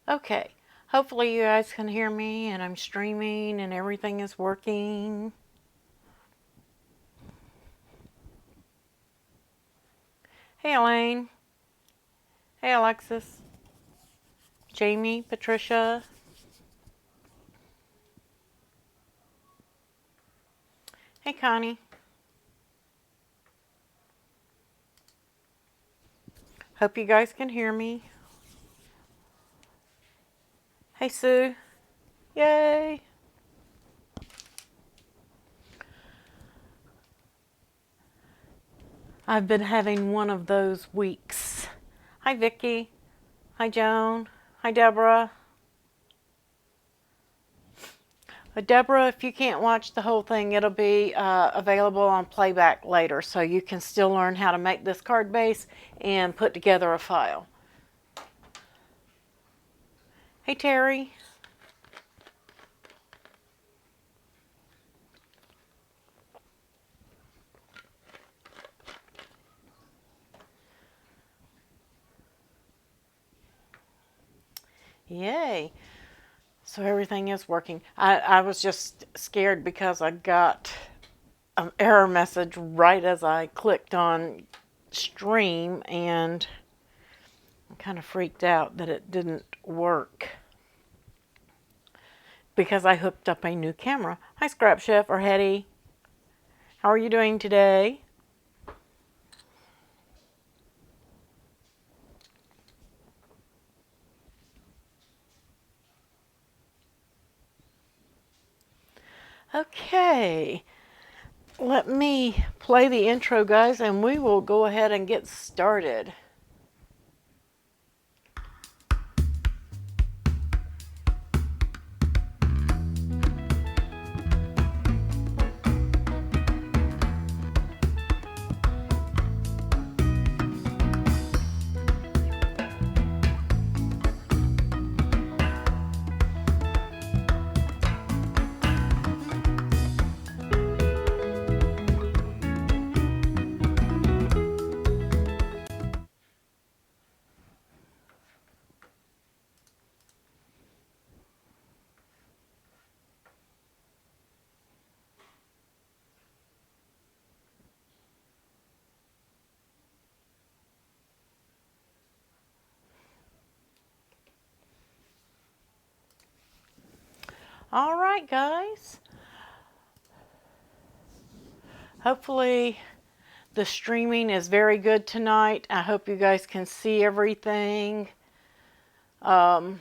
Okay, hopefully you guys can hear me and I'm streaming and everything is working. Hey Elaine. Hey Alexis. Jamie, Patricia. Hey Connie. Hope you guys can hear me. Hey Sue. Yay. I've been having one of those weeks. Hi Vicky. Hi Joan. Hi Deborah. Deborah, if you can't watch the whole thing, it'll be available on playback later, so you can still learn how to make this card base and put together a file. Hey Terry. Yay. So everything is working. I was just scared because I got an error message right as I clicked on stream, and I'm kind of freaked out that it didn't work because I hooked up a new camera. Hi Scrap Chef or Hetty. How are you doing today? Okay, let me play the intro, guys, and we will go ahead and get started. All right, guys. Hopefully the streaming is very good tonight. I hope you guys can see everything. Hey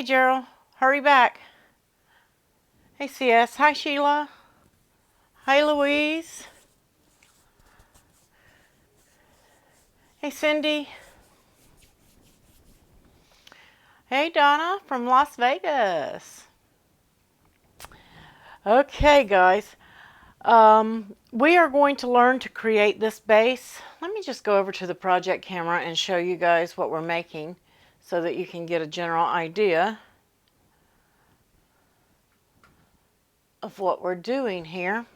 Gerald, hurry back. Hey CS, hi Sheila. Hi Louise. Hey Cindy. Hey Donna from Las Vegas. Okay guys, we are going to learn to create this base. Let me just go over to the project camera and show you guys what we're making so that you can get a general idea of what we're doing here.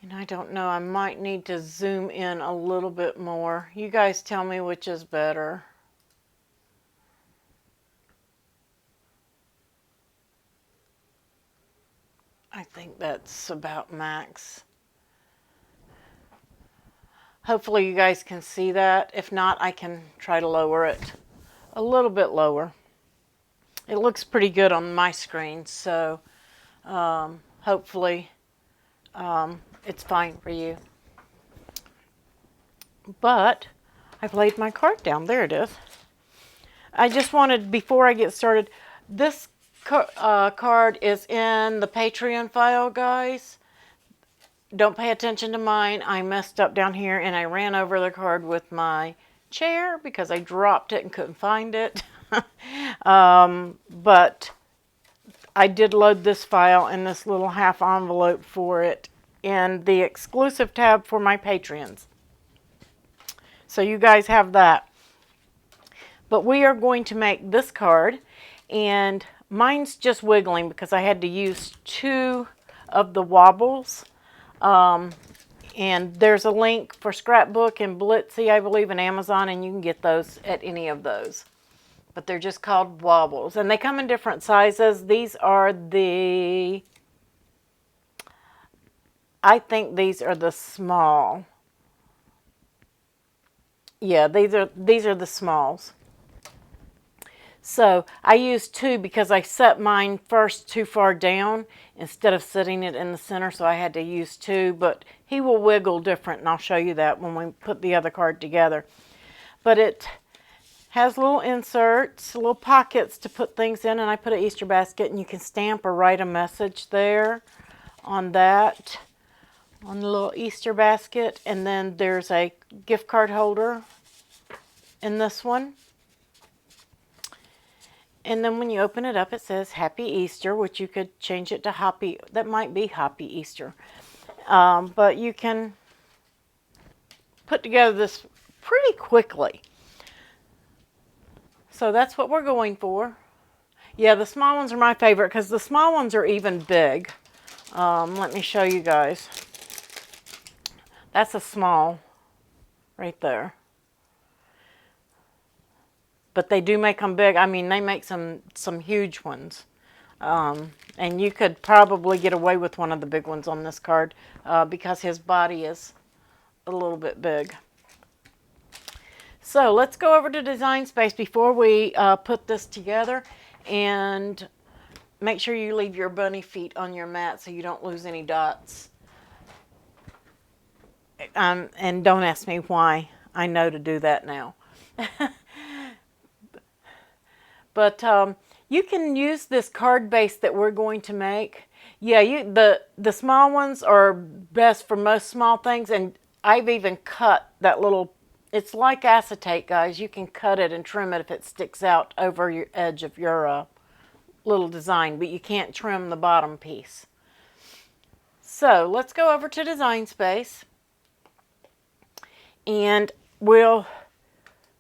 And I don't know, I might need to zoom in a little bit more. You guys tell me which is better. I think that's about max. Hopefully you guys can see that. If not, I can try to lower it a little bit lower. It looks pretty good on my screen, so hopefully it's fine for you. But I've laid my card down. There it is. I just wanted, before I get started, this card is in the Patreon file, guys. Don't pay attention to mine. I messed up down here and I ran over the card with my chair because I dropped it and couldn't find it. But I did load this file in this little half envelope for it in the exclusive tab for my Patreons. So you guys have that. But we are going to make this card, and mine's just wiggling because I had to use 2 of the wobbles. And there's a link for Scrapbook and Blitsy, I believe, and Amazon, and you can get those at any of those. But they're just called Wobbles. And they come in different sizes. These are the, I think these are the small. Yeah, these are the smalls. So I used 2 because I set mine first too far down instead of setting it in the center, so I had to use 2, but he will wiggle different, and I'll show you that when we put the other card together. But it has little inserts, little pockets to put things in, and I put an Easter basket, and you can stamp or write a message there on that, on the little Easter basket. And then there's a gift card holder in this one. And then when you open it up, it says Happy Easter, which you could change it to Happy. That might be Happy Easter. But you can put together this pretty quickly. So that's what we're going for. Yeah, the small ones are my favorite because the small ones are even big. Let me show you guys. That's a small right there. But they do make them big. I mean, they make some huge ones. And you could probably get away with one of the big ones on this card because his body is a little bit big. So let's go over to Design Space before we put this together, and make sure you leave your bunny feet on your mat so you don't lose any dots. And don't ask me why. I know to do that now. But you can use this card base that we're going to make. Yeah, the small ones are best for most small things, and I've even cut that little, it's like acetate, guys. You can cut it and trim it if it sticks out over your edge of your little design, but you can't trim the bottom piece. So let's go over to Design Space, and we'll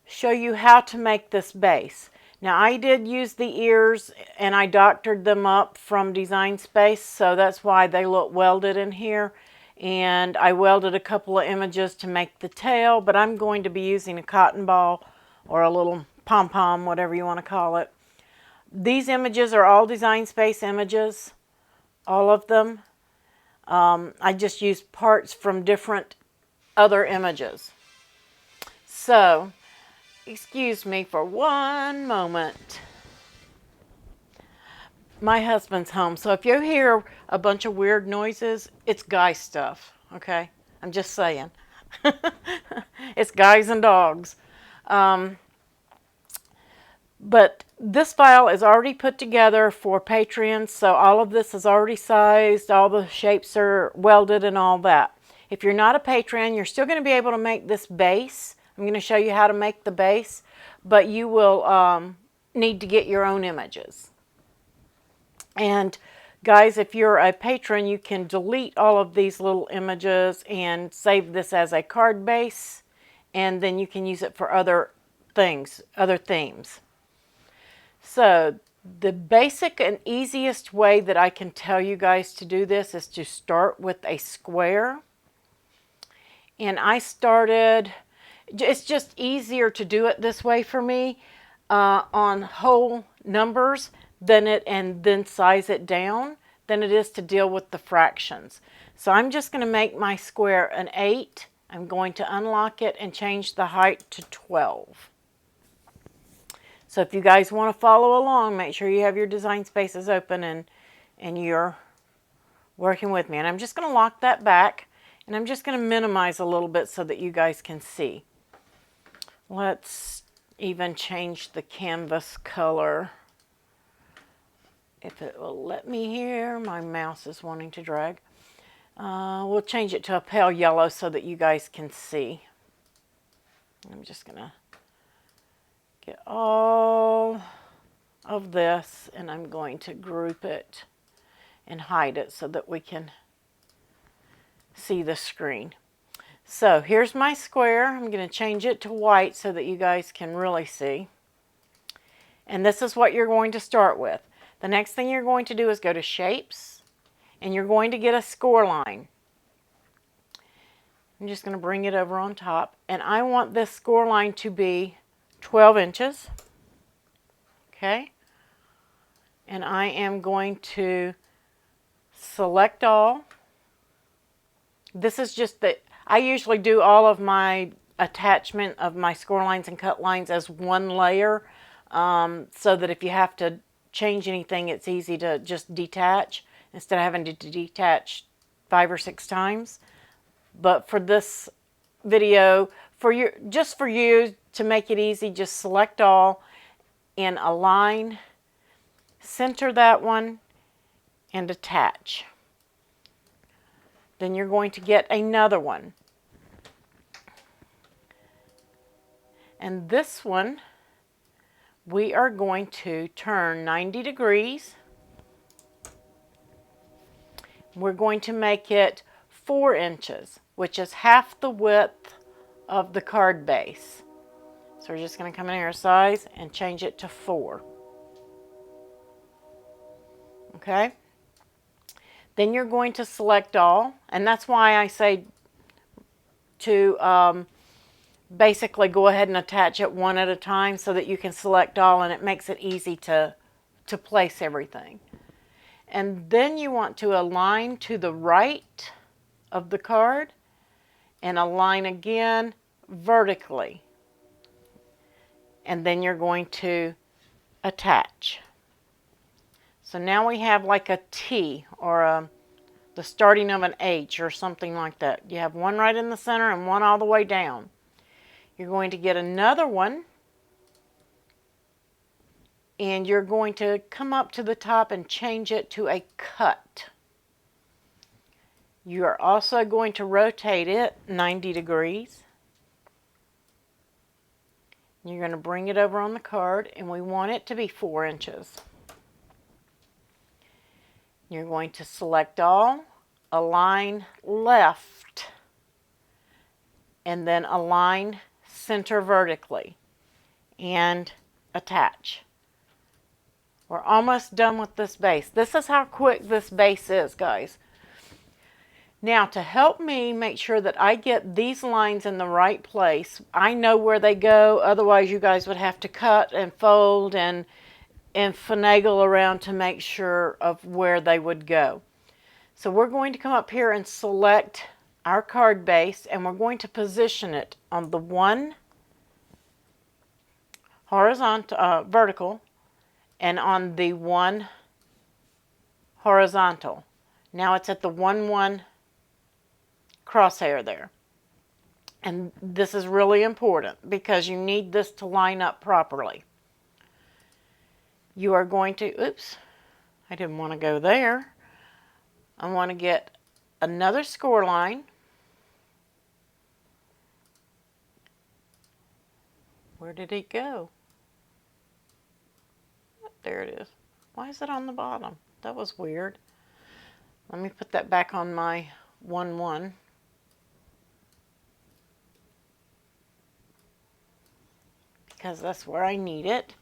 show you how to make this base. Now, I did use the ears, and I doctored them up from Design Space, so that's why they look welded in here. And I welded a couple of images to make the tail, but I'm going to be using a cotton ball or a little pom-pom, whatever you want to call it. These images are all Design Space images, all of them. I just used parts from different other images. So, excuse me for one moment. My husband's home, so if you hear a bunch of weird noises, it's guy stuff, okay? I'm just saying. It's guys and dogs. But this file is already put together for Patreon, so all of this is already sized, all the shapes are welded and all that. If you're not a Patreon, you're still going to be able to make this base. I'm going to show you how to make the base, but you will need to get your own images. And guys, if you're a patron, you can delete all of these little images and save this as a card base, and then you can use it for other things, other themes. So the basic and easiest way that I can tell you guys to do this is to start with a square. And I started, it's just easier to do it this way for me on whole numbers and then size it down than it is to deal with the fractions. So I'm just going to make my square an 8. I'm going to unlock it and change the height to 12. So if you guys want to follow along, make sure you have your Design Spaces open and you're working with me. And I'm just going to lock that back, and I'm just going to minimize a little bit so that you guys can see. Let's even change the canvas color. If it will let me here, my mouse is wanting to drag. We'll change it to a pale yellow so that you guys can see. I'm just going to get all of this, and I'm going to group it and hide it so that we can see the screen. So here's my square. I'm going to change it to white so that you guys can really see. And this is what you're going to start with. The next thing you're going to do is go to Shapes, and you're going to get a score line. I'm just going to bring it over on top, and I want this score line to be 12 inches. Okay, and I am going to select all. This is just that I usually do all of my attachment of my score lines and cut lines as one layer, so that if you have to change anything, it's easy to just detach instead of having to detach 5 or 6 times. But for this video, just for you to make it easy, just select all and align, center that one, and attach. Then you're going to get another one. And this one, we are going to turn 90 degrees. We're going to make it 4 inches, which is half the width of the card base. So we're just going to come in here size and change it to 4. Okay? Then you're going to select all, and that's why I say to basically go ahead and attach it one at a time so that you can select all, and it makes it easy to place everything. And then you want to align to the right of the card and align again vertically. And then you're going to attach. So now we have like a T or the starting of an H or something like that. You have one right in the center and one all the way down. You're going to get another one, and you're going to come up to the top and change it to a cut. You are also going to rotate it 90 degrees. You're going to bring it over on the card, and we want it to be 4 inches. You're going to select all, align left, and then align center vertically, and attach. We're almost done with this base. This is how quick this base is, guys. Now, to help me make sure that I get these lines in the right place, I know where they go, otherwise you guys would have to cut and fold and finagle around to make sure of where they would go. So we're going to come up here and select our card base, and we're going to position it on the one horizontal, vertical, and on the one horizontal. Now it's at the 1-1 crosshair there. And this is really important because you need this to line up properly. You are going to, oops, I didn't want to go there. I want to get another score line. Where did it go? There it is. Why is it on the bottom? That was weird. Let me put that back on my 1-1. Because that's where I need it.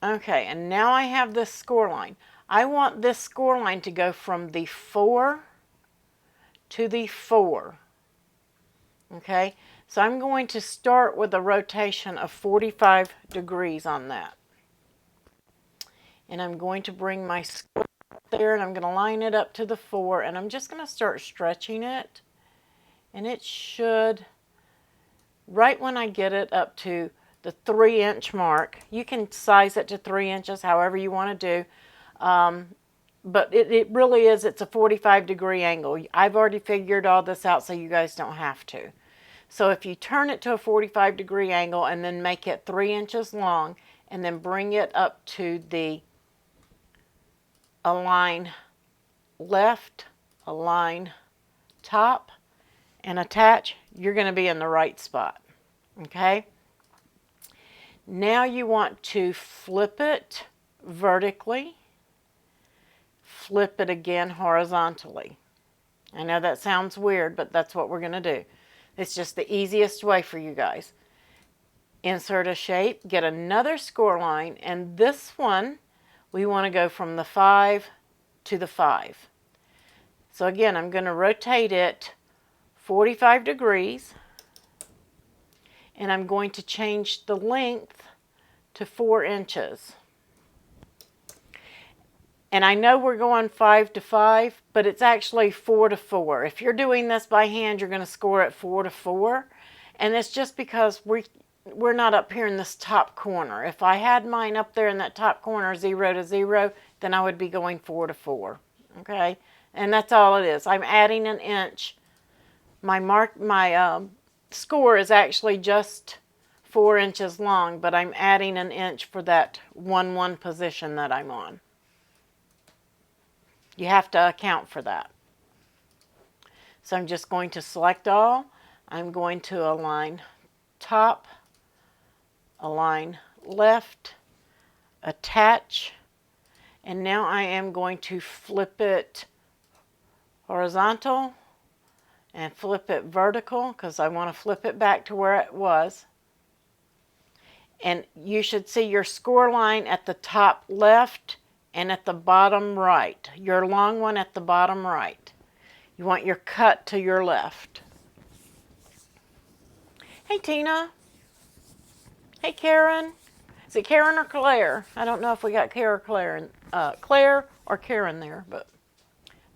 Okay, and now I have this score line. I want this score line to go from the 4 to the 4. Okay, so I'm going to start with a rotation of 45 degrees on that. And I'm going to bring my score up there, and I'm going to line it up to the 4, and I'm just going to start stretching it. And it should, right when I get it up to the 3-inch mark, you can size it to 3 inches however you want to do, but it really is, it's a 45-degree angle. I've already figured all this out so you guys don't have to. So if you turn it to a 45-degree angle and then make it 3 inches long and then bring it up to the align left, align top, and attach, you're going to be in the right spot. Okay? Now you want to flip it vertically, flip it again horizontally. I know that sounds weird, but that's what we're going to do. It's just the easiest way for you guys. Insert a shape, get another score line, and this one we want to go from the 5 to the 5. So again, I'm going to rotate it 45 degrees, and I'm going to change the length to 4 inches. And I know we're going 5 to 5, but it's actually 4 to 4. If you're doing this by hand, you're going to score at 4 to 4. And it's just because we're not up here in this top corner. If I had mine up there in that top corner, 0 to 0, then I would be going 4 to 4. Okay? And that's all it is. I'm adding an inch. My score is actually just 4 inches long, but I'm adding an inch for that 1-1 position that I'm on. You have to account for that. So I'm just going to select all. I'm going to align top, align left, attach, and now I am going to flip it horizontal and flip it vertical because I want to flip it back to where it was. And you should see your score line at the top left and at the bottom right. Your long one at the bottom right. You want your cut to your left. Hey, Tina. Hey, Karen. Is it Karen or Claire? I don't know if we got Claire or Karen there, but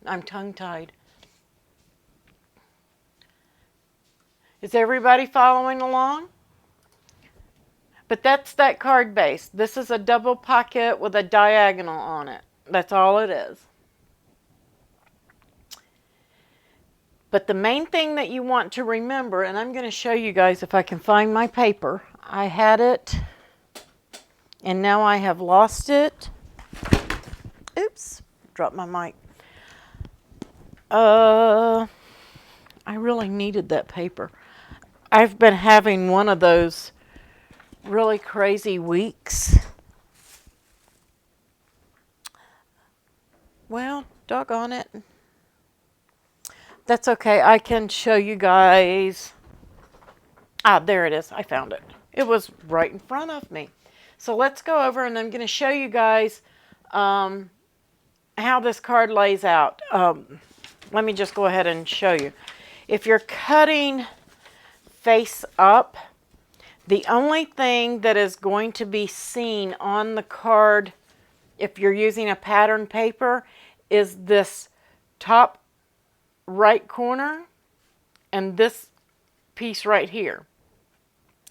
I'm tongue-tied. Is everybody following along? But that's that card base. This is a double pocket with a diagonal on it. That's all it is. But the main thing that you want to remember, and I'm going to show you guys if I can find my paper. I had it, and now I have lost it. Oops, dropped my mic. I really needed that paper. I've been having one of those really crazy weeks. Well, doggone it. That's okay. I can show you guys. Ah, there it is. I found it. It was right in front of me. So let's go over and I'm going to show you guys how this card lays out. Let me just go ahead and show you. If you're cutting face up, the only thing that is going to be seen on the card, if you're using a pattern paper, is this top right corner and this piece right here.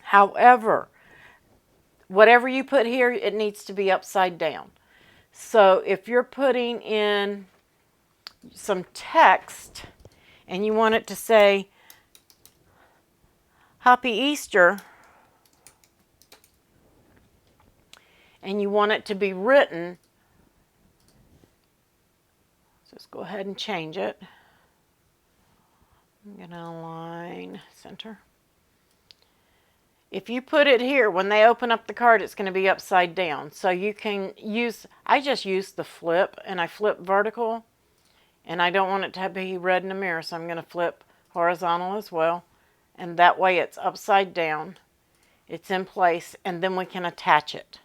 However, whatever you put here, it needs to be upside down. So if you're putting in some text and you want it to say, Happy Easter, and you want it to be written, just go ahead and change it. I'm going to align center. If you put it here, when they open up the card, it's going to be upside down. So you can use, I just use the flip, and I flip vertical, and I don't want it to be read in the mirror, so I'm going to flip horizontal as well. And that way it's upside down, it's in place, and then we can attach it.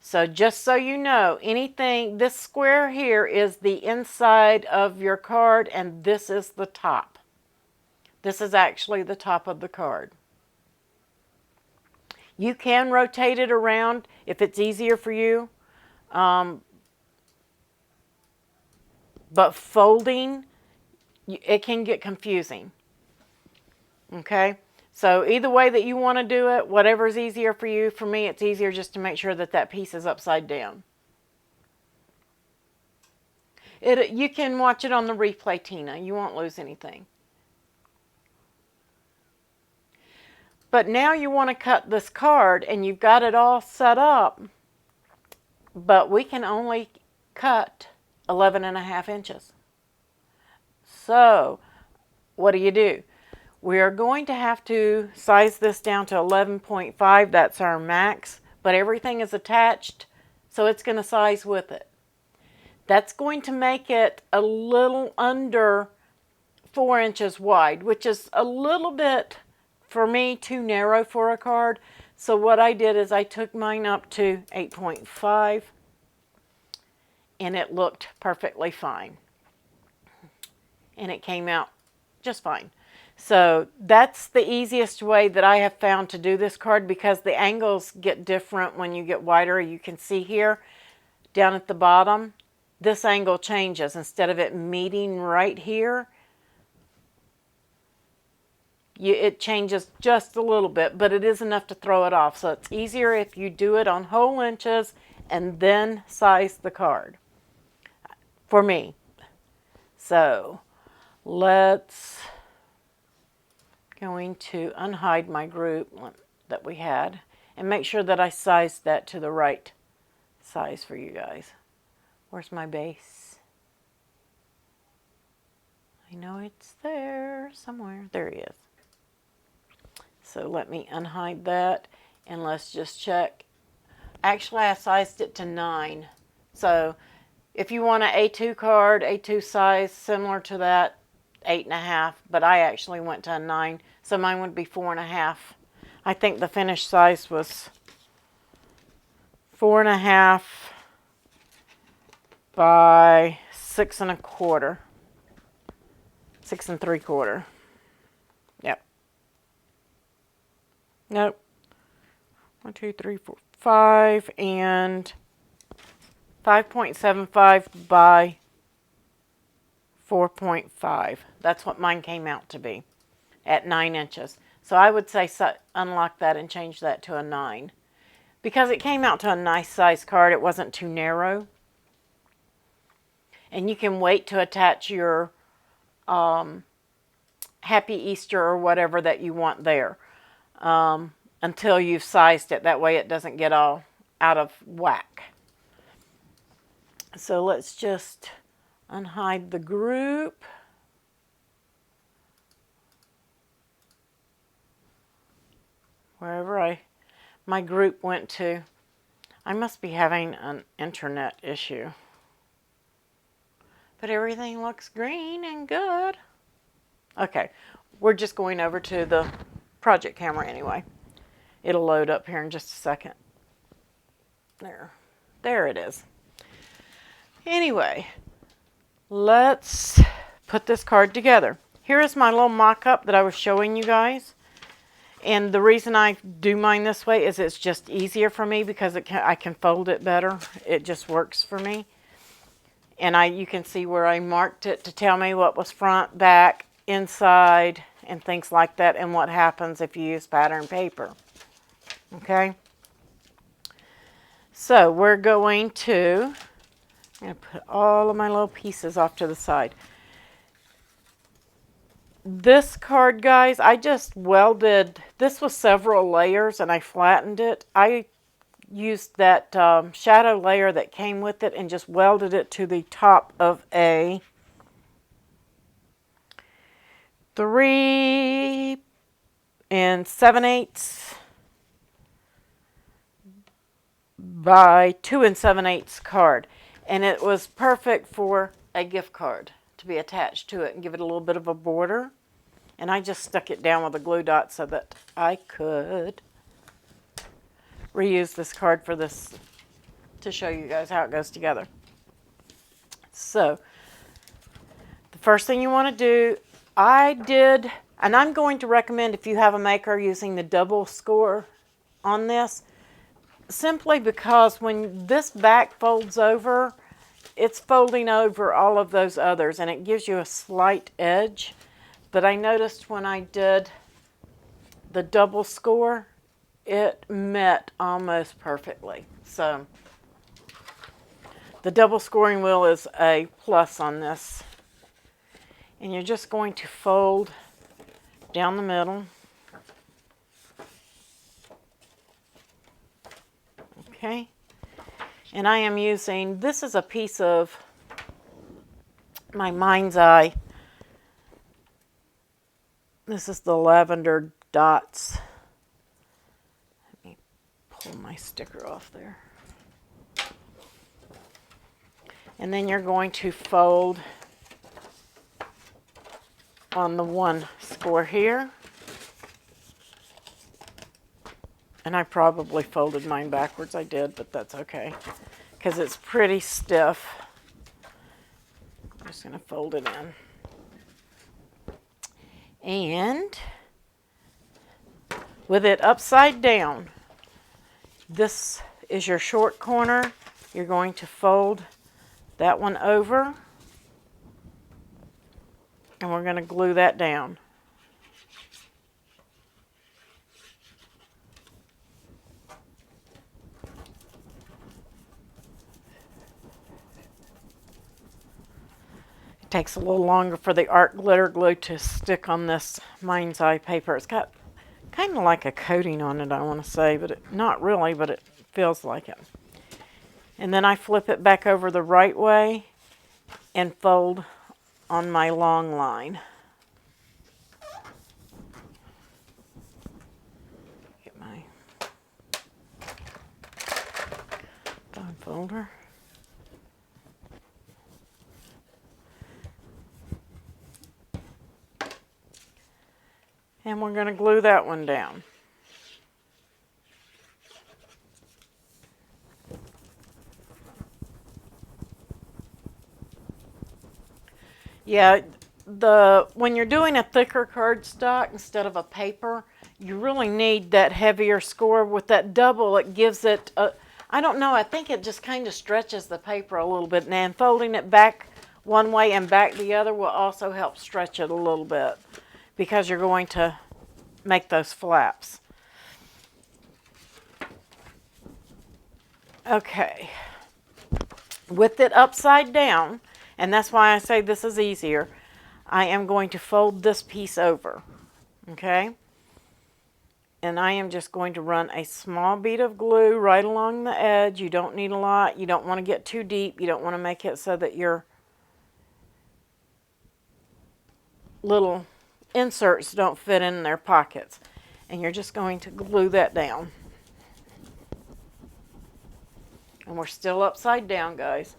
So just so you know, anything, this square here is the inside of your card, and this is the top. This is actually the top of the card. You can rotate it around if it's easier for you. But folding, it can get confusing. Okay? So either way that you want to do it, whatever is easier for you. For me, it's easier just to make sure that that piece is upside down. You can watch it on the replay, Tina. You won't lose anything. But now you want to cut this card, and you've got it all set up, but we can only cut 11.5 inches. So what do? We are going to have to size this down to 11.5. That's our max, but everything is attached, so it's going to size with it. That's going to make it a little under 4 inches wide, which is a little bit, for me, too narrow for a card. So what I did is I took mine up to 8.5, and it looked perfectly fine. And it came out just fine. So that's the easiest way that I have found to do this card, because the angles get different when you get wider. You can see here down at the bottom, this angle changes. Instead of it meeting right here, it changes just a little bit, but it is enough to throw it off. So it's easier if you do it on whole inches and then size the card, for me. So let's going to unhide my group that we had and make sure that I sized that to the right size for you guys. Where's my base? I know it's there somewhere. There he is. So let me unhide that and let's just check. Actually, I sized it to 9. So if you want an A2 card, A2 size, similar to that, 8.5, but I actually went to a 9, so mine would be 4.5. I think the finished size was 4.5 by 6.25, 6 3/4. Yep. Nope. 1, 2, 3, 4, 5, and 5.75 by 4.5. That's what mine came out to be at 9 inches. So I would say unlock that and change that to a 9. Because it came out to a nice size card, it wasn't too narrow. And you can wait to attach your Happy Easter or whatever that you want there until you've sized it. That way it doesn't get all out of whack. So let's just unhide the group. Wherever my group went to. I must be having an internet issue. But everything looks green and good. Okay, we're just going over to the project camera anyway. It'll load up here in just a second. There it is. Anyway, let's put this card together. Here is my little mock-up that I was showing you guys. And the reason I do mine this way is it's just easier for me because I can fold it better. It just works for me. And you can see where I marked it to tell me what was front, back, inside, and things like that, and what happens if you use pattern paper. Okay? So we're going to, I'm going to put all of my little pieces off to the side. This card, guys, I just welded, this was several layers and I flattened it. I used that shadow layer that came with it and just welded it to the top of a 3 7/8 by 2 7/8 card. And it was perfect for a gift card to be attached to it and give it a little bit of a border. And I just stuck it down with a glue dot so that I could reuse this card for this to show you guys how it goes together. So the first thing you want to do, and I'm going to recommend if you have a maker using the double score on this, simply because when this back folds over, it's folding over all of those others and it gives you a slight edge. But I noticed when I did the double score, it met almost perfectly. So the double scoring wheel is a plus on this. And you're just going to fold down the middle. Okay. And I am using, this is a piece of my Mind's Eye. This is the lavender dots. Let me pull my sticker off there. And then you're going to fold on the one score here. And I probably folded mine backwards. I did, but that's okay because it's pretty stiff. I'm just going to fold it in. And with it upside down, this is your short corner. You're going to fold that one over, and we're going to glue that down. It takes a little longer for the art glitter glue to stick on this mind's eye paper. It's got kind of like a coating on it, I want to say, but not really, but it feels like it. And then I flip it back over the right way and fold on my long line. Get my bone folder. And we're going to glue that one down. Yeah, when you're doing a thicker cardstock instead of a paper, you really need that heavier score. With that double, it gives it I don't know, I think it just kind of stretches the paper a little bit. And folding it back one way and back the other will also help stretch it a little bit, because you're going to make those flaps. Okay. With it upside down, and that's why I say this is easier, I am going to fold this piece over. Okay? And I am just going to run a small bead of glue right along the edge. You don't need a lot. You don't want to get too deep. You don't want to make it so that your little inserts don't fit in their pockets. And you're just going to glue that down. And we're still upside down, guys.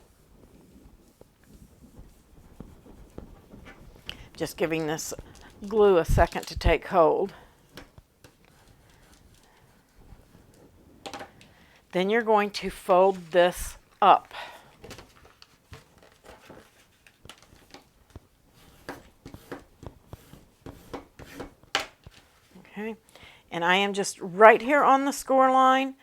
Just giving this glue a second to take hold. Then you're going to fold this up. Okay, and I am just right here on the score line,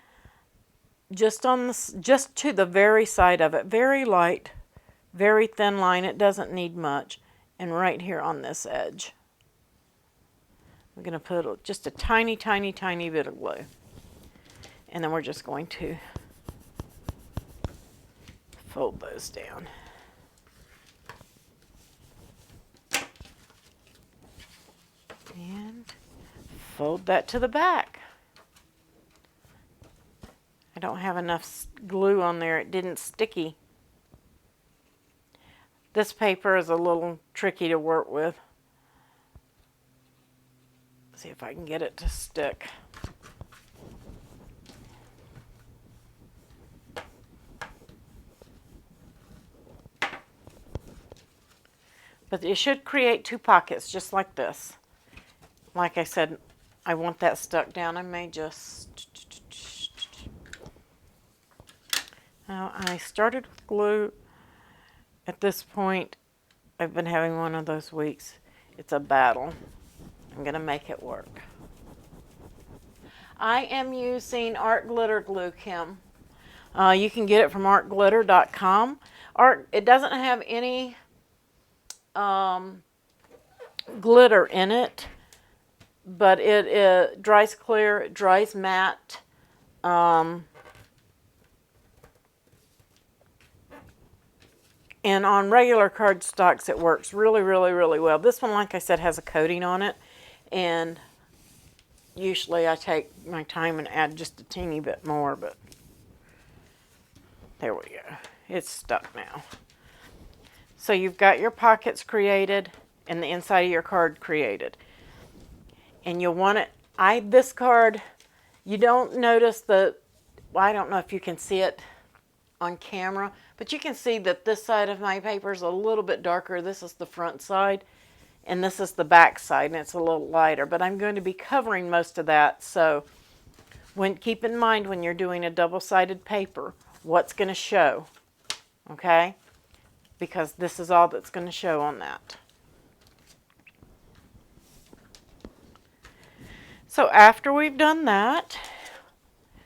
just to the very side of it, very light, very thin line. It doesn't need much, and right here on this edge, I'm going to put just a tiny, tiny, tiny bit of glue, and then we're just going to fold those down. And fold that to the back. I don't have enough glue on there. It didn't sticky. This paper is a little tricky to work with. Let's see if I can get it to stick. But it should create two pockets just like this. Like I said, I want that stuck down. I may just... Now, I started with glue. At this point, I've been having one of those weeks. It's a battle. I'm going to make it work. I am using Art Glitter Glue, Kim. You can get it from artglitter.com. It doesn't have any glitter in it, but it dries clear, it dries matte. And on regular cardstocks, it works really, really, really well. This one, like I said, has a coating on it, and usually I take my time and add just a teeny bit more, but there we go. It's stuck now. So you've got your pockets created and the inside of your card created. And you'll want it, this card, you don't notice well, I don't know if you can see it on camera, but you can see that this side of my paper is a little bit darker. This is the front side, and this is the back side, and it's a little lighter. But I'm going to be covering most of that, so keep in mind when you're doing a double-sided paper, what's going to show, okay? Because this is all that's going to show on that. So after we've done that,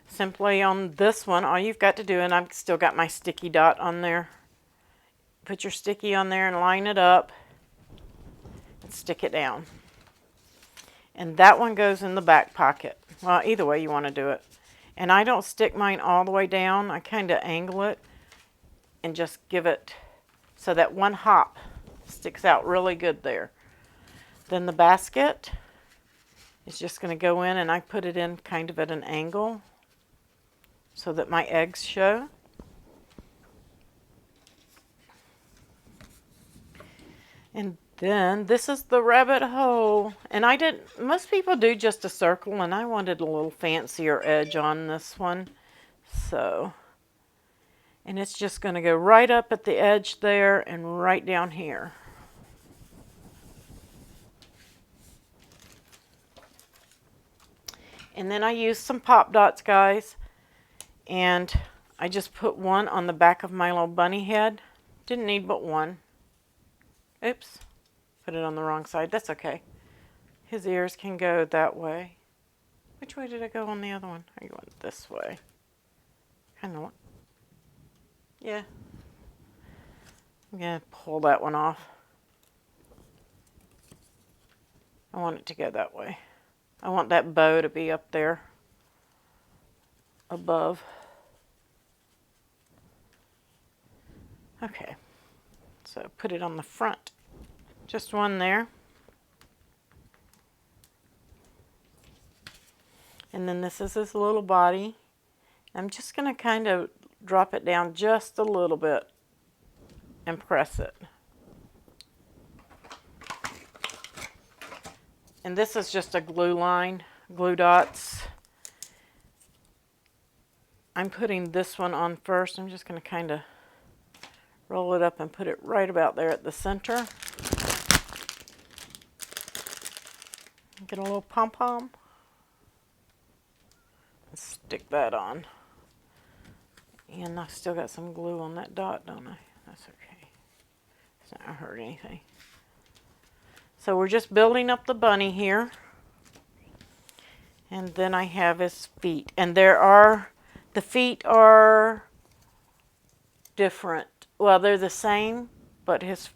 simply on this one, all you've got to do, and I've still got my sticky dot on there, put your sticky on there and line it up and stick it down. And that one goes in the back pocket. Well, either way you want to do it. And I don't stick mine all the way down. I kind of angle it and just give it so that one hop sticks out really good there. Then the basket is just going to go in, and I put it in kind of at an angle so that my eggs show. And then this is the rabbit hole. And most people do just a circle, and I wanted a little fancier edge on this one. So, and it's just going to go right up at the edge there and right down here. And then I used some pop dots, guys. And I just put one on the back of my little bunny head. Didn't need but one. Oops. Put it on the wrong side. That's okay. His ears can go that way. Which way did I go on the other one? I went this way. Kind of. Yeah. I'm going to pull that one off. I want it to go that way. I want that bow to be up there above. Okay. So put it on the front. Just one there. And then this is his little body. I'm just going to kind of drop it down just a little bit and press it. And this is just a glue line, glue dots. I'm putting this one on first. I'm just going to kind of roll it up and put it right about there at the center. Get a little pom-pom. Stick that on. And I've still got some glue on that dot, don't I? That's okay. It's not going to hurt anything. So we're just building up the bunny here. And then I have his feet. And the feet are different. Well, they're the same, but his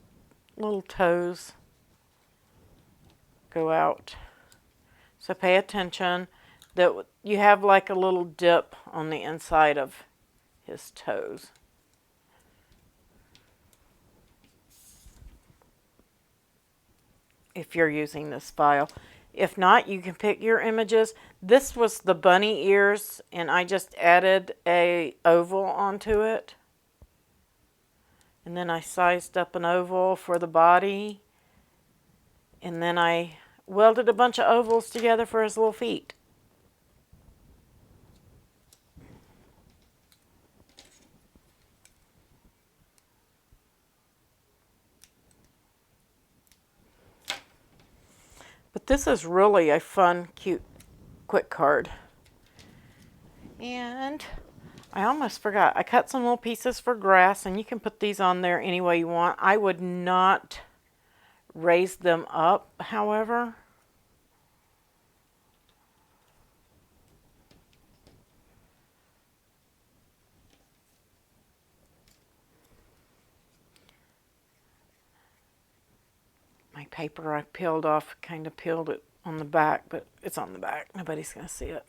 little toes go out. So pay attention that you have like a little dip on the inside of his toes. If you're using this file. If not, you can pick your images. This was the bunny ears, and I just added a oval onto it. And then I sized up an oval for the body. And then I welded a bunch of ovals together for his little feet. But this is really a fun, cute, quick card. And I almost forgot. I cut some little pieces for grass, and you can put these on there any way you want. I would not raise them up, however. My paper I peeled off, kind of peeled it on the back, but it's on the back. Nobody's going to see it.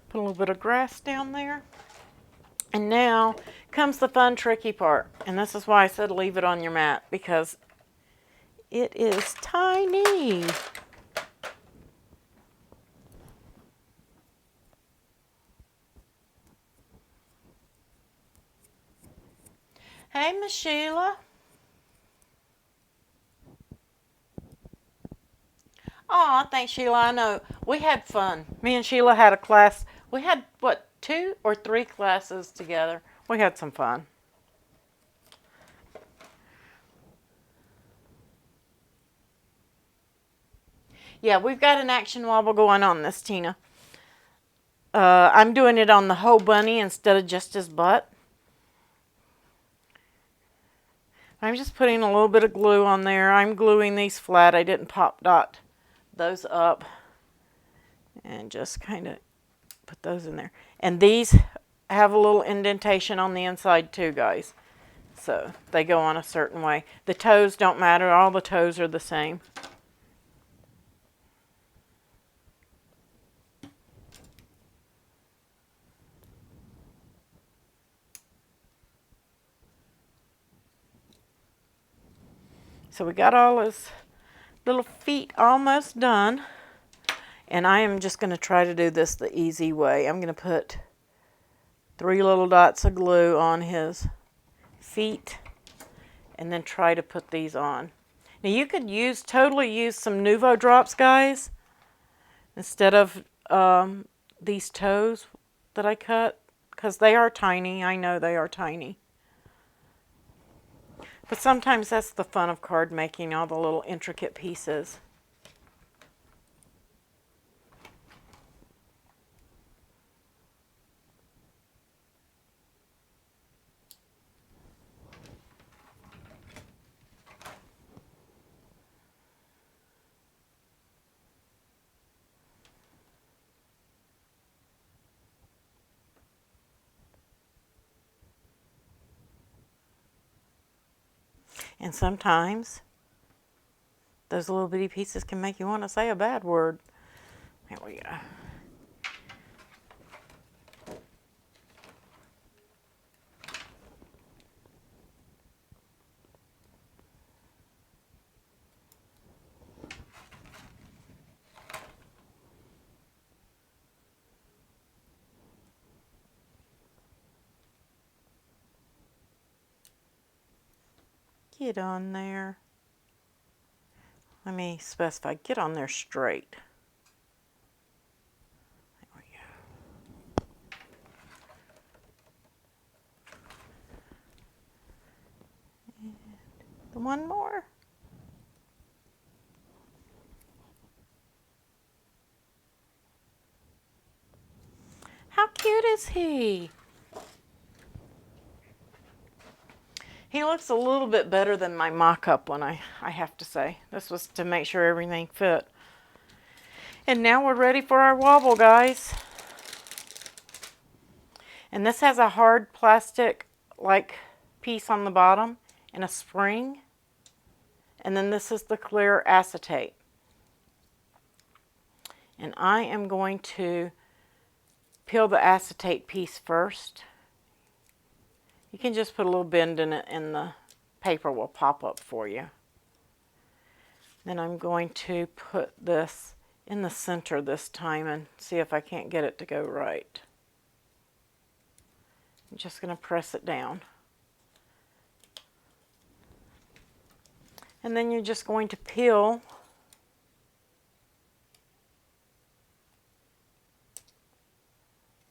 Put a little bit of grass down there. And now comes the fun, tricky part. And this is why I said leave it on your mat, because it is tiny. Hey, Miss Sheila. Aw, thanks, Sheila. I know. We had fun. Me and Sheila had a class. We had, what, 2 or 3 classes together. We had some fun. Yeah, we've got an action wobble going on this, Tina. I'm doing it on the whole bunny instead of just his butt. I'm just putting a little bit of glue on there. I'm gluing these flat. I didn't pop dot those up. And just kind of put those in there. And these have a little indentation on the inside too, guys. So they go on a certain way. The toes don't matter. All the toes are the same. So we got all his little feet almost done. And I am just going to try to do this the easy way. I'm going to put 3 little dots of glue on his feet and then try to put these on. Now you could totally use some Nuvo drops, guys, instead of these toes that I cut, because they are tiny. I know they are tiny. But sometimes that's the fun of card making, all the little intricate pieces. And sometimes those little bitty pieces can make you want to say a bad word. Here we go. Get on there. Let me specify, get on there straight. There we go. And one more. How cute is he? He looks a little bit better than my mock-up one, I have to say. This was to make sure everything fit. And now we're ready for our wobble, guys. And this has a hard plastic-like piece on the bottom and a spring. And then this is the clear acetate. And I am going to peel the acetate piece first. You can just put a little bend in it and the paper will pop up for you. Then I'm going to put this in the center this time and see if I can't get it to go right. I'm just going to press it down. And then you're just going to peel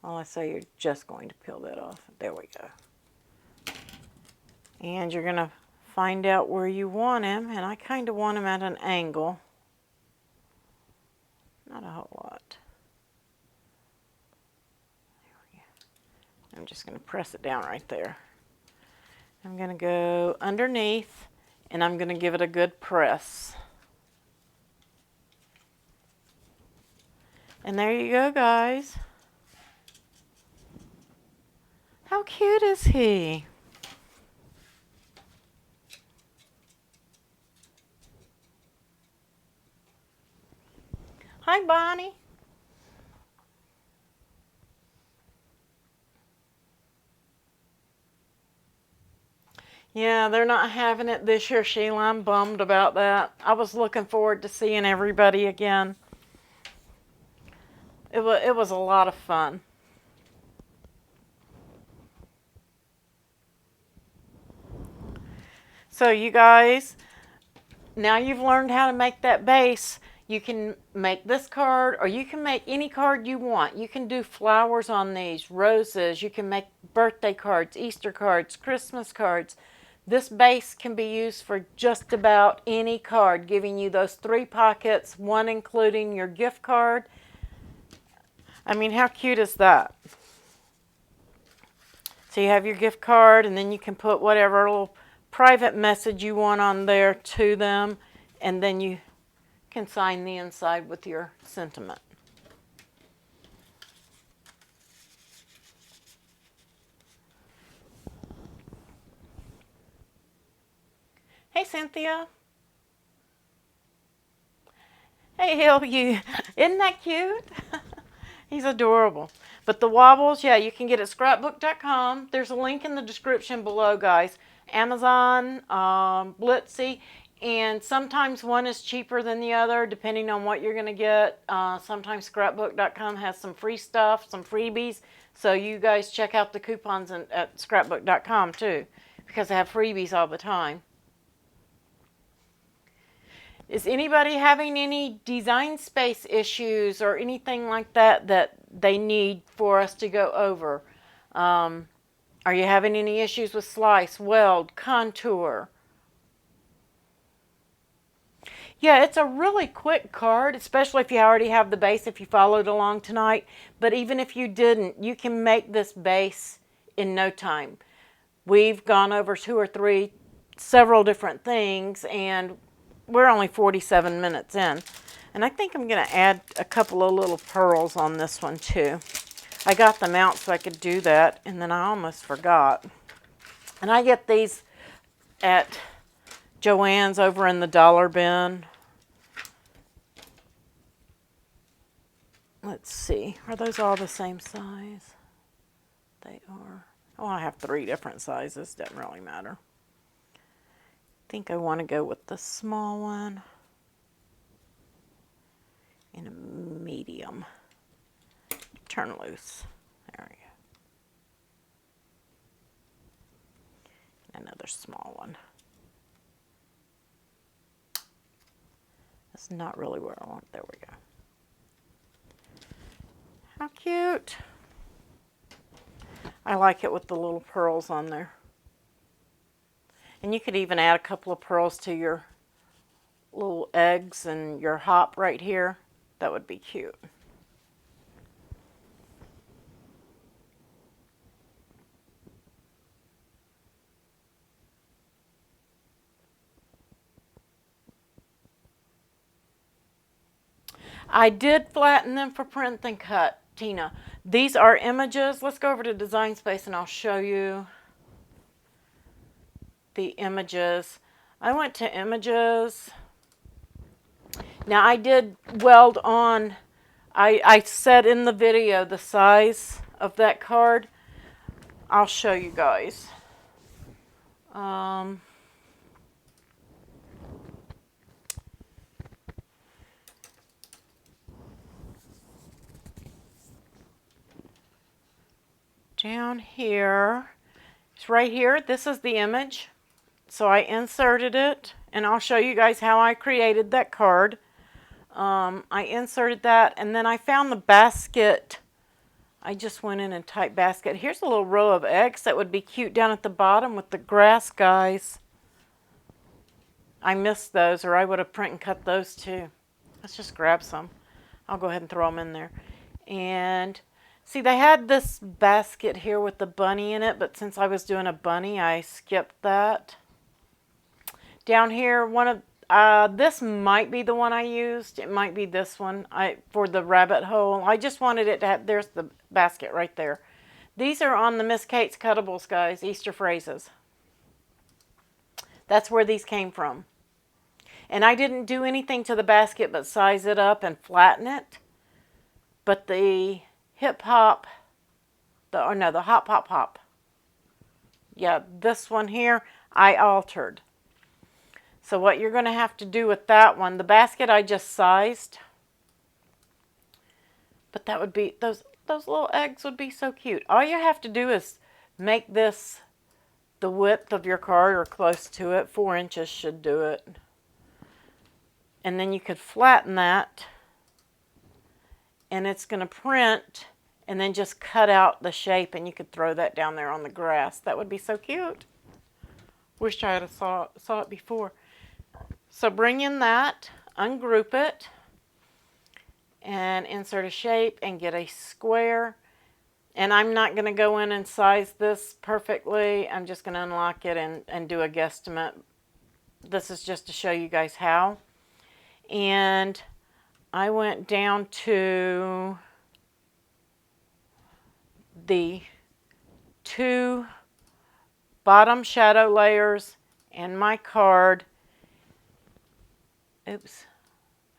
I say you're just going to peel that off. There we go. And you're going to find out where you want him, and I kind of want him at an angle. Not a whole lot. There we go. I'm just going to press it down right there. I'm going to go underneath, and I'm going to give it a good press. And there you go, guys. How cute is he? Hi, Bonnie. Yeah, they're not having it this year, Sheila. I'm bummed about that. I was looking forward to seeing everybody again. It was a lot of fun. So you guys, now you've learned how to make that base. You can make this card, or you can make any card you want. You can do flowers on these, roses. You can make birthday cards, Easter cards, Christmas cards. This base can be used for just about any card, giving you those 3 pockets, one including your gift card. I mean, how cute is that? So you have your gift card, and then you can put whatever little private message you want on there to them, and then you can sign the inside with your sentiment. Hey, Cynthia. Hey, Hill, you. Isn't that cute? He's adorable. But the wobbles, yeah, you can get at scrapbook.com. There's a link in the description below, guys. Amazon, Blitsy, and sometimes one is cheaper than the other, depending on what you're going to get. Sometimes scrapbook.com has some free stuff, some freebies. So you guys check out the coupons at scrapbook.com too, because they have freebies all the time. Is anybody having any design space issues or anything like that that they need for us to go over? Are you having any issues with slice, weld, contour? Yeah, it's a really quick card, especially if you already have the base, if you followed along tonight. But even if you didn't, you can make this base in no time. We've gone over several different things, and we're only 47 minutes in. And I think I'm going to add a couple of little pearls on this one too. I got them out so I could do that, and then I almost forgot. And I get these at Joann's over in the dollar bin. Let's see, are those all the same size? They are. Oh, I have 3 different sizes, doesn't really matter. I think I want to go with the small one in a medium. Turn loose. There we go. Another small one. That's not really where I want. There we go. How cute. I like it with the little pearls on there. And you could even add a couple of pearls to your little eggs and your hop right here. That would be cute. I did flatten them for print and cut, Tina. These are images. Let's go over to Design Space and I'll show you the images. I went to images. Now I did weld on, I said in the video the size of that card. I'll show you guys. Down here, it's right here. This is the image. So I inserted it, and I'll show you guys how I created that card. I inserted that, and then I found the basket. I just went in and typed basket. Here's a little row of eggs that would be cute down at the bottom with the grass, guys. I missed those, or I would have print and cut those too. Let's just grab some. I'll go ahead and throw them in there. And see, they had this basket here with the bunny in it, but since I was doing a bunny, I skipped that. Down here, this might be the one I used. It might be this one for the rabbit hole. I just wanted it to have, there's the basket right there. These are on the Miss Kate's Cuttables, guys, Easter phrases. That's where these came from. And I didn't do anything to the basket but size it up and flatten it. But the hip hop, the hop hop hop. Yeah, this one here, I altered. So what you're going to have to do with that one, the basket I just sized. But that would be, those little eggs would be so cute. All you have to do is make this the width of your card or close to it. 4 inches should do it. And then you could flatten that. And it's going to print and then just cut out the shape, and you could throw that down there on the grass. That would be so cute. Wish I had saw it before. So bring in that, ungroup it, and insert a shape and get a square. And I'm not going to go in and size this perfectly. I'm just going to unlock it and do a guesstimate. This is just to show you guys how. And I went down to the 2 bottom shadow layers and my card. Oops,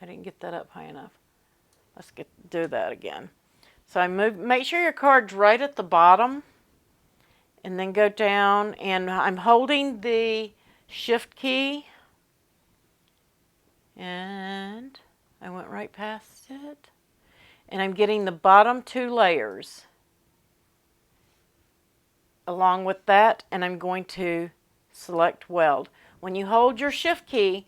I didn't get that up high enough. Let's do that again. So make sure your card's right at the bottom, and then go down, and I'm holding the shift key, and I went right past it, and I'm getting the bottom 2 layers along with that, and I'm going to select weld. When you hold your shift key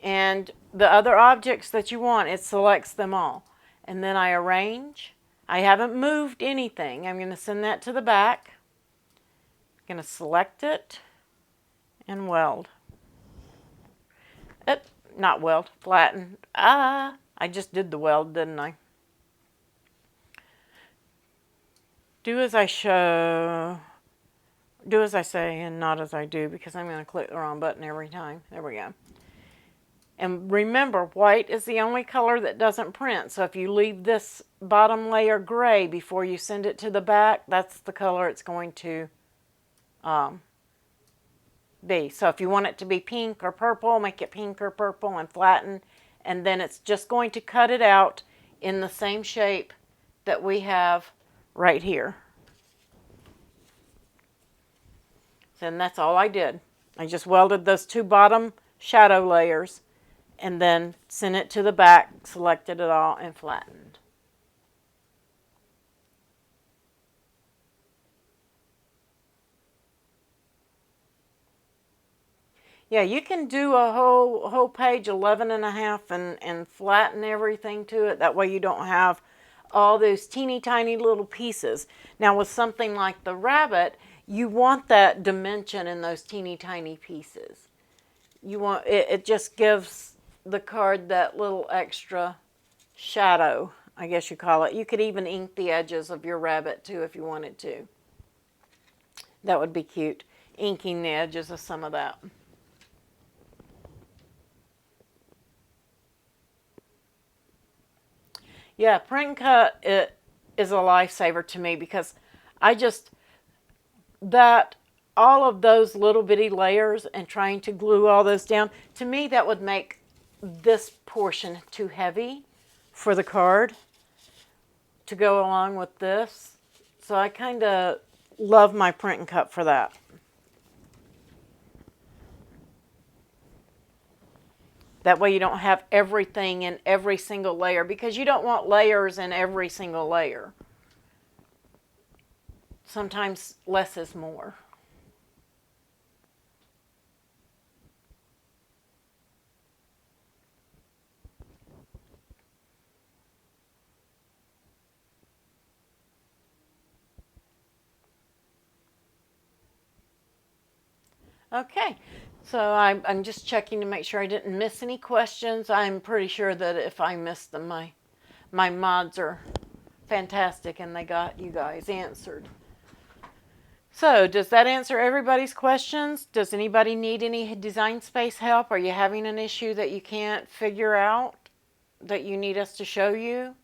and the other objects that you want, it selects them all. And then I arrange. I haven't moved anything. I'm going to send that to the back. I'm going to select it and weld. Not weld, flatten. I just did the weld, didn't I? Do as I show. Do as I say and not as I do, because I'm going to click the wrong button every time. There we go. And remember, white is the only color that doesn't print. So if you leave this bottom layer gray before you send it to the back, that's the color it's going to be. So if you want it to be pink or purple, make it pink or purple and flatten. And then it's just going to cut it out in the same shape that we have right here. And that's all I did. I just welded those 2 bottom shadow layers and then sent it to the back, selected it all, and flattened. Yeah, you can do a whole page 11.5 and flatten everything to it. That way you don't have all those teeny tiny little pieces. Now with something like the rabbit, you want that dimension in those teeny tiny pieces. You want it just gives the card that little extra shadow, I guess you call it. You could even ink the edges of your rabbit too if you wanted to. That would be cute, inking the edges of some of that. Yeah, print and cut it is a lifesaver to me, because all of those little bitty layers and trying to glue all those down, to me that would make this portion too heavy for the card to go along with this. So I kind of love my print and cut for that. That way you don't have everything in every single layer, because you don't want layers in every single layer. Sometimes less is more. Okay, so I'm just checking to make sure I didn't miss any questions. I'm pretty sure that if I missed them, my mods are fantastic and they got you guys answered. So does that answer everybody's questions? Does anybody need any design space help? Are you having an issue that you can't figure out that you need us to show you?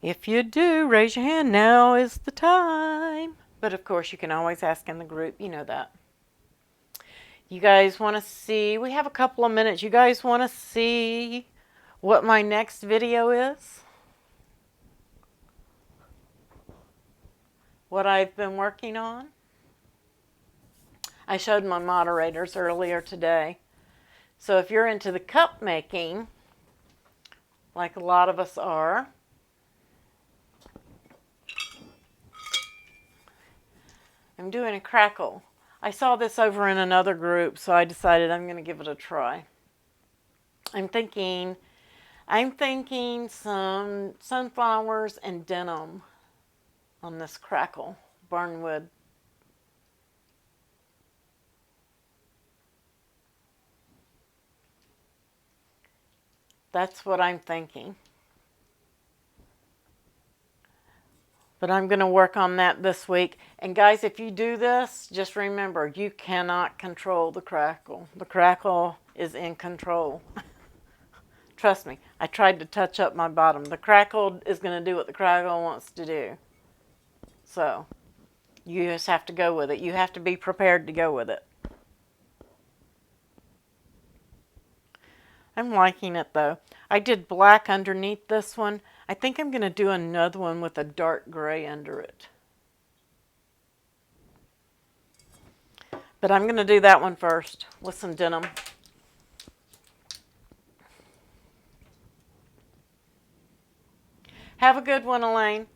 If you do, raise your hand. Now is the time. But of course, you can always ask in the group. You know that. You guys want to see? We have a couple of minutes. You guys want to see what my next video is? What I've been working on? I showed my moderators earlier today. So if you're into the cup making, like a lot of us are, I'm doing a crackle. I saw this over in another group, so I decided I'm going to give it a try. I'm thinking some sunflowers and denim on this crackle, barnwood. That's what I'm thinking. But I'm going to work on that this week. And guys, if you do this, just remember, you cannot control the crackle. The crackle is in control. Trust me, I tried to touch up my bottom. The crackle is going to do what the crackle wants to do. So, you just have to go with it. You have to be prepared to go with it. I'm liking it though. I did black underneath this one. I think I'm going to do another one with a dark gray under it. But I'm going to do that one first with some denim. Have a good one, Elaine.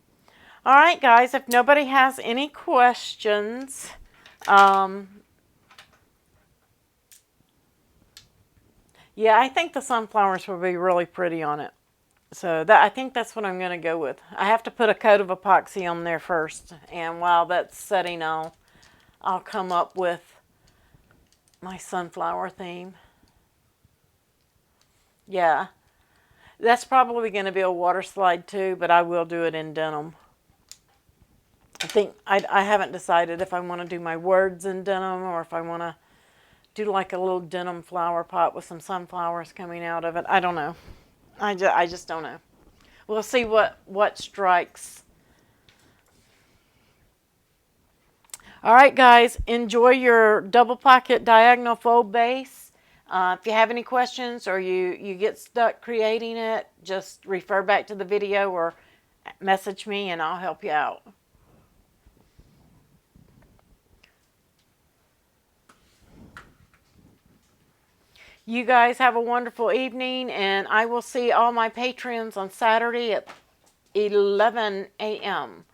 All right, guys, if nobody has any questions, yeah, I think the sunflowers will be really pretty on it. So I think that's what I'm going to go with. I have to put a coat of epoxy on there first. And while that's setting, I'll come up with my sunflower theme. Yeah. That's probably going to be a water slide too, but I will do it in denim. I think I haven't decided if I want to do my words in denim or if I want to do like a little denim flower pot with some sunflowers coming out of it. I don't know. I just don't know. We'll see what strikes. All right, guys, enjoy your double pocket diagonal fold base. If you have any questions or you get stuck creating it, just refer back to the video or message me and I'll help you out. You guys have a wonderful evening, and I will see all my patrons on Saturday at 11 a.m.